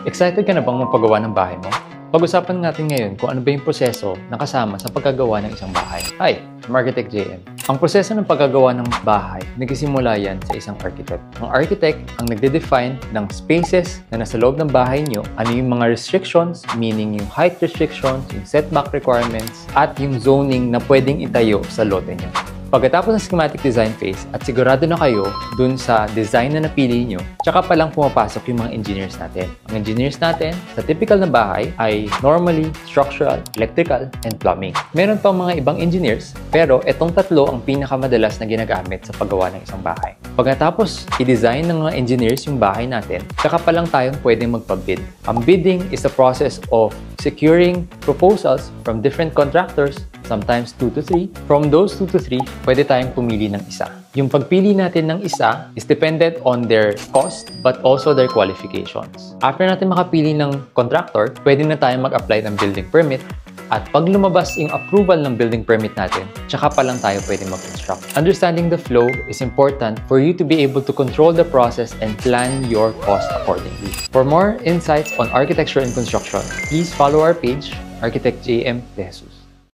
Excited ka na bang magpagawa ng bahay mo? Pag-usapan natin ngayon kung ano ba yung proseso na kasama sa pagkagawa ng isang bahay. Hi, I'm Architect JM. Ang proseso ng pagkagawa ng bahay, nagsisimula yan sa isang architect. Ang architect ang nagde-define ng spaces na nasa loob ng bahay nyo, ano yung mga restrictions, meaning yung height restrictions, yung setback requirements, at yung zoning na pwedeng itayo sa lote nyo. Pagkatapos ng schematic design phase at sigurado na kayo dun sa design na napili nyo, tsaka pa lang pumapasok yung mga engineers natin. Ang engineers natin sa typical na bahay ay normally structural, electrical, and plumbing. Meron pang mga ibang engineers, pero itong tatlo ang pinakamadalas na ginagamit sa paggawa ng isang bahay. Pagkatapos i-design ng mga engineers yung bahay natin, tsaka pa lang tayong pwedeng magpabid. Ang bidding is the process of securing proposals from different contractors, sometimes 2 to 3. From those 2 to 3, pwede tayong pumili ng isa. Yung pagpili natin ng isa is dependent on their cost but also their qualifications. After natin makapili ng contractor, pwede na tayong mag-apply ng building permit. At pag lumabas yung approval ng building permit natin, tsaka pa lang tayo pwede mag-construct. Understanding the flow is important for you to be able to control the process and plan your cost accordingly. For more insights on architecture and construction, please follow our page, Architect JM De Jesus.